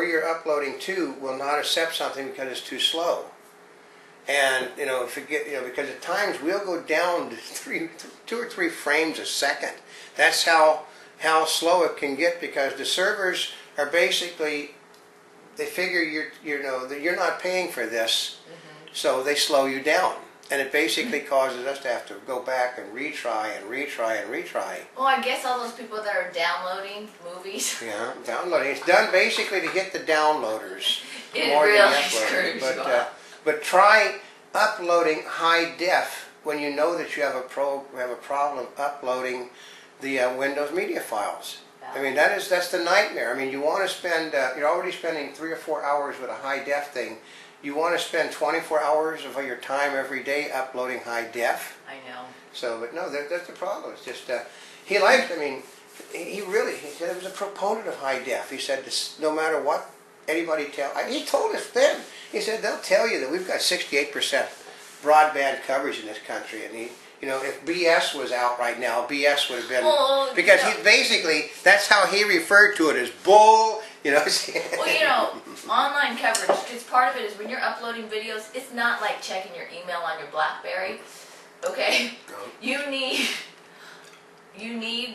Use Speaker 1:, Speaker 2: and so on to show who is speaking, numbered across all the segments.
Speaker 1: where you're uploading to will not accept something because it's too slow. And if you get, because at times we'll go down to 2 or 3 frames a second. That's how slow it can get, because the servers are basically, they figure that you're not paying for this, so they slow you down. And it basically causes us to have to go back and retry and retry and retry.
Speaker 2: Well, I guess all those people that are downloading movies.
Speaker 1: Yeah, downloading. It's done basically to hit the downloaders.
Speaker 2: It
Speaker 1: more
Speaker 2: really
Speaker 1: than uploading.
Speaker 2: screws you up.
Speaker 1: But try uploading high def when you know that you have a problem uploading the Windows media files.
Speaker 2: Yeah.
Speaker 1: I mean, that's the nightmare. I mean, you want to spend, you're already spending 3 or 4 hours with a high def thing. You want to spend 24 hours of your time every day uploading high def.
Speaker 2: I know.
Speaker 1: So, but no, that's the problem. It's just, he liked, I mean, he said he was a proponent of high def. He said this, no matter what anybody he told us then, he said they'll tell you that we've got 68% broadband coverage in this country. And if BS was out right now, BS would have been, because he basically, that's how he referred to it, as bull.
Speaker 2: Well, online coverage, because part of it is when you're uploading videos, it's not like checking your email on your BlackBerry. Okay? You need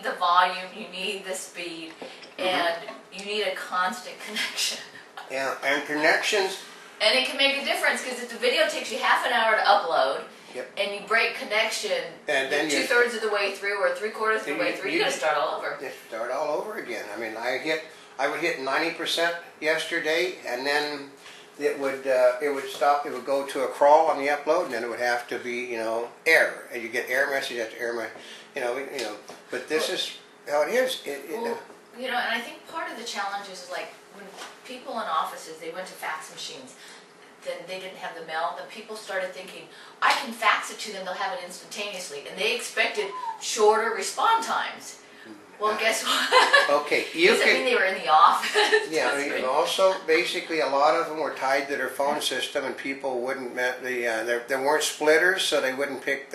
Speaker 2: the volume, you need the speed, and you need a constant connection.
Speaker 1: Yeah, and connections.
Speaker 2: And it can make a difference, because if the video takes you half an hour to upload,
Speaker 1: yep,
Speaker 2: and you break connection,
Speaker 1: and then
Speaker 2: 2/3 of the way through or 3/4 of the way through, you got to start all over.
Speaker 1: You start all over again. I mean, I would hit 90% yesterday, and then it would stop. It would go to a crawl on the upload, and then it would have to be error, and you get error message after error message. But this is how it is.
Speaker 2: And I think part of the challenge is like when people in offices, they went to fax machines, then they didn't have the mail, then people started thinking, I can fax it to them, they'll have it instantaneously, and they expected shorter respond times. Well, guess what?
Speaker 1: Okay,
Speaker 2: does that mean they were in the office?
Speaker 1: Yeah, and also basically a lot of them were tied to their phone system, and people wouldn't there weren't splitters, so they wouldn't pick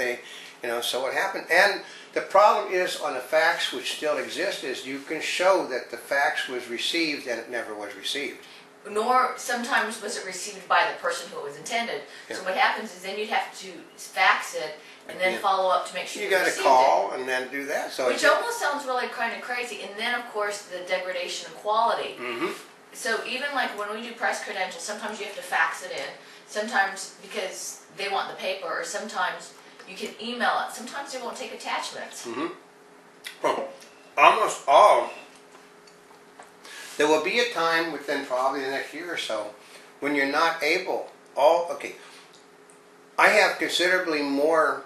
Speaker 1: so what happened. And the problem is on a fax, which still exists, is you can show that the fax was received and it never was received.
Speaker 2: Nor sometimes was it received by the person who it was intended. Yeah. So what happens is then you'd have to fax it and then follow up to make sure
Speaker 1: you got to call and then do that. So
Speaker 2: which almost sounds really kind of crazy. And then of course the degradation of quality. So even like when we do press credentials, sometimes you have to fax it in. Sometimes because they want the paper, or sometimes you can email it. Sometimes they won't take attachments.
Speaker 1: Well, almost all. There will be a time within probably the next year or so when you're not able. I have considerably more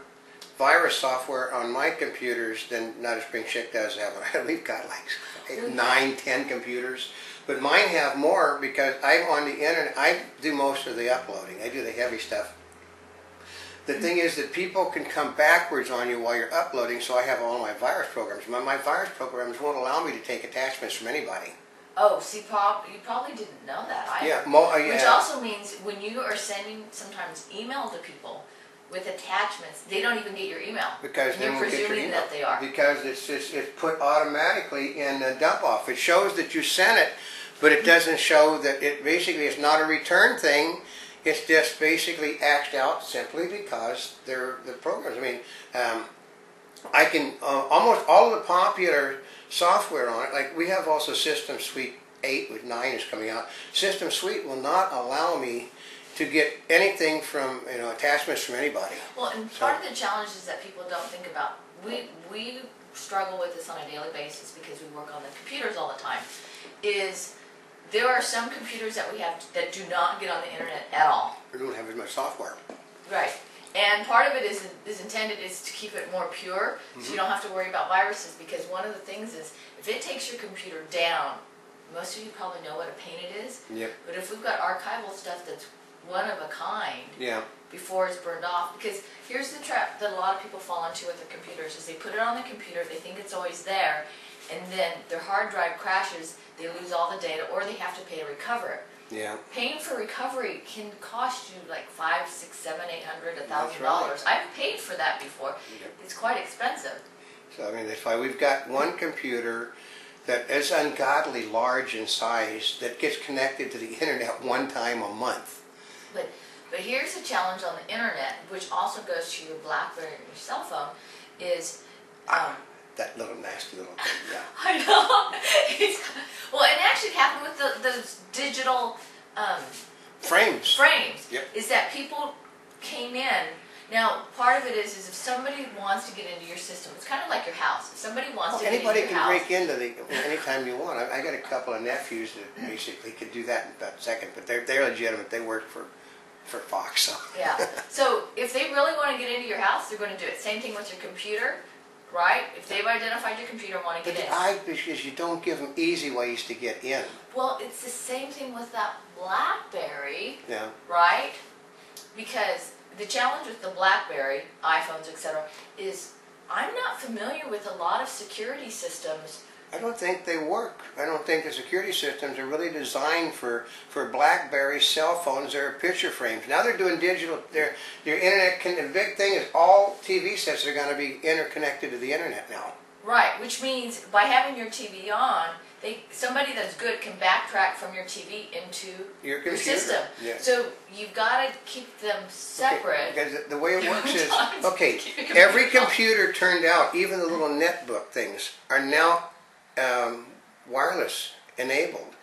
Speaker 1: virus software on my computers than Notaspringchick does have. We've got like 9, 10 computers, but mine have more because I'm on the internet. I do most of the uploading. I do the heavy stuff. The thing is that people can come backwards on you while you're uploading, so I have all my virus programs. My virus programs won't allow me to take attachments from anybody.
Speaker 2: Oh, see, you probably didn't know that either.
Speaker 1: Yeah,
Speaker 2: Which also means when you are sending sometimes email to people with attachments, they don't even get your email.
Speaker 1: Because
Speaker 2: you're presuming that they are.
Speaker 1: Because it's put automatically in the dump off. It shows that you sent it, but it doesn't show that it basically is not a return thing. It's just basically axed out simply because they're the programs. I mean, I can almost all of the popular software on it. Like we have also System Suite 8 with 9 is coming out. System Suite will not allow me to get anything from attachments from anybody.
Speaker 2: Well, and part of the challenge is that people don't think about. We struggle with this on a daily basis because we work on the computers all the time. There are some computers that we have that do not get on the internet at all.
Speaker 1: We don't have as much software.
Speaker 2: Right. And part of it is intended is to keep it more pure, so you don't have to worry about viruses, because one of the things is, if it takes your computer down, most of you probably know what a pain it is.
Speaker 1: Yep.
Speaker 2: But if we've got archival stuff that's one of a kind, before it's burned off, because here's the trap that a lot of people fall into with their computers, is they put it on the computer, they think it's always there, and then their hard drive crashes, they lose all the data, or they have to pay to recover it.
Speaker 1: Yeah.
Speaker 2: Paying for recovery can cost you like $500, $600, $700, $800, $1,000.
Speaker 1: Right.
Speaker 2: I've paid for that before.
Speaker 1: Yep.
Speaker 2: It's quite expensive.
Speaker 1: So I mean, that's why we've got one computer that is ungodly large in size that gets connected to the internet one time a month.
Speaker 2: But here's the challenge on the internet, which also goes to your BlackBerry or your cell phone, is
Speaker 1: that little nasty little thing, yeah.
Speaker 2: I know. Well, it actually happened with those digital
Speaker 1: frames. Yep.
Speaker 2: Is that people came in. Now, part of it is if somebody wants to get into your system, it's kind of like your house. If somebody wants to get into your house.
Speaker 1: Anybody can break into anytime you want. I got a couple of nephews that basically could do that in about a second, but they're legitimate. They work for Fox. So.
Speaker 2: Yeah. So if they really want to get into your house, they're going to do it. Same thing with your computer, right? If they've identified your computer and want to get in.
Speaker 1: Because you don't give them easy ways to get in.
Speaker 2: Well, it's the same thing with that BlackBerry,
Speaker 1: yeah.
Speaker 2: Right? Because the challenge with the BlackBerry, iPhones, etc., is I'm not familiar with a lot of security systems.
Speaker 1: I don't think they work. I don't think the security systems are really designed for BlackBerry cell phones. They're picture frames. Now they're doing digital. Your internet. The big thing is all TV sets are going to be interconnected to the internet now.
Speaker 2: Right, which means by having your TV on, somebody that's good can backtrack from your TV into your system.
Speaker 1: Yeah.
Speaker 2: So you've got to keep them separate.
Speaker 1: Okay, because the way it works is, okay, every computer turned out, even the little netbook things, are now wireless enabled.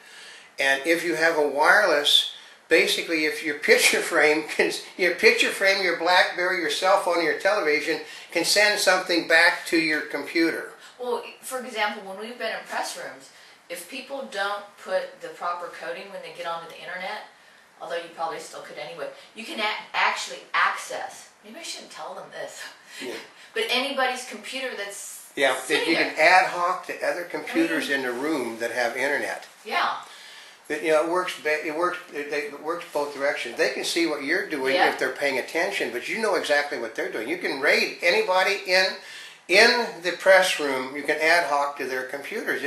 Speaker 1: And if you have a wireless, basically if your picture frame, your BlackBerry, your cell phone, your television can send something back to your computer.
Speaker 2: Well, for example, when we've been in press rooms, if people don't put the proper coding when they get onto the internet, although you probably still could anyway, you can actually access, maybe I shouldn't tell them this,
Speaker 1: yeah.
Speaker 2: But anybody's computer that's
Speaker 1: yeah, that you can ad hoc to other computers in the room that have internet.
Speaker 2: Yeah.
Speaker 1: It works. It works both directions. They can see what you're doing if they're paying attention, but you know exactly what they're doing. You can raid anybody in the press room. You can ad hoc to their computers.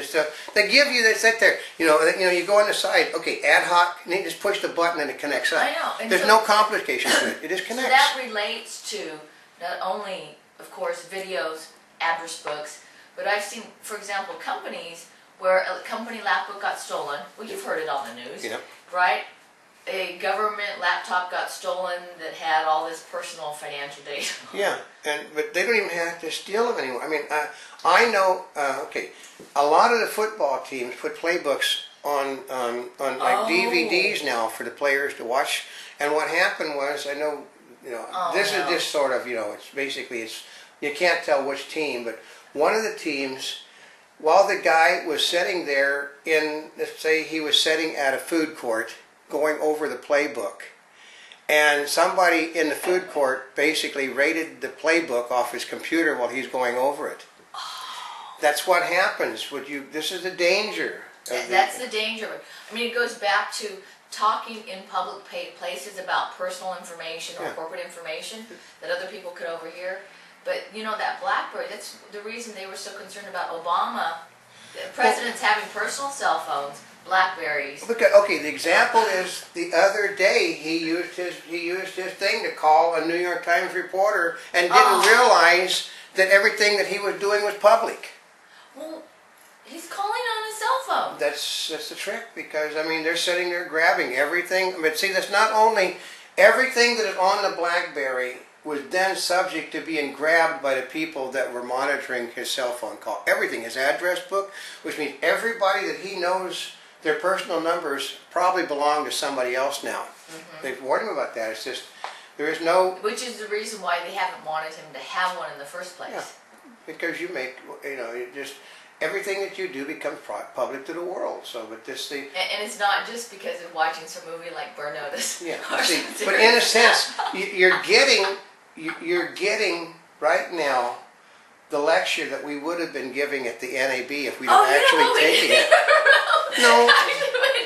Speaker 1: They give you that sit there. You go on the side. Okay, ad hoc. And you just push the button and it connects up.
Speaker 2: I know. And
Speaker 1: there's no complication to it. It just connects.
Speaker 2: So that relates to not only, of course, videos, address books, but I've seen, for example, companies where a company laptop got stolen. Well, you've heard it on the news, right? A government laptop got stolen that had all this personal financial data.
Speaker 1: Yeah, but they don't even have to steal them anymore. I mean, I know. Okay, a lot of the football teams put playbooks on DVDs now for the players to watch. And what happened was, I know, this is just sort of, it's basically you can't tell which team, but one of the teams, while the guy was sitting there let's say he was sitting at a food court going over the playbook, and somebody in the food court basically raided the playbook off his computer while he's going over it. That's what happens. This is the danger.
Speaker 2: That's the danger. I mean, it goes back to talking in public places about personal information or corporate information that other people could overhear. But that BlackBerry, that's the reason they were so concerned about Obama. The president's having personal cell phones, BlackBerries.
Speaker 1: Okay, the example is the other day he used his thing to call a New York Times reporter and didn't realize that everything that he was doing was public.
Speaker 2: Well, he's calling on his cell phone.
Speaker 1: That's the trick, because they're sitting there grabbing everything. But see, that's not only everything that is on the BlackBerry was then subject to being grabbed by the people that were monitoring his cell phone call. Everything, his address book, which means everybody that he knows, their personal numbers probably belong to somebody else now. They've warned him about that. It's just, there is no...
Speaker 2: Which is the reason why they haven't wanted him to have one in the first place.
Speaker 1: Yeah, because you make, everything that you do becomes public to the world. So, but and
Speaker 2: it's not just because of watching some movie like Burn Notice.
Speaker 1: Yeah, see, but in a sense, you're getting right now the lecture that we would have been giving at the NAB if we'd actually taken it. No,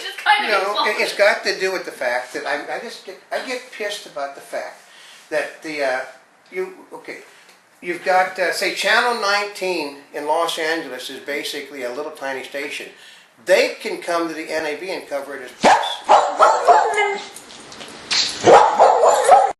Speaker 2: just kind of
Speaker 1: it's got to do with the fact that I get pissed about the fact that you've got say Channel 19 in Los Angeles is basically a little tiny station. They can come to the NAB and cover it as press.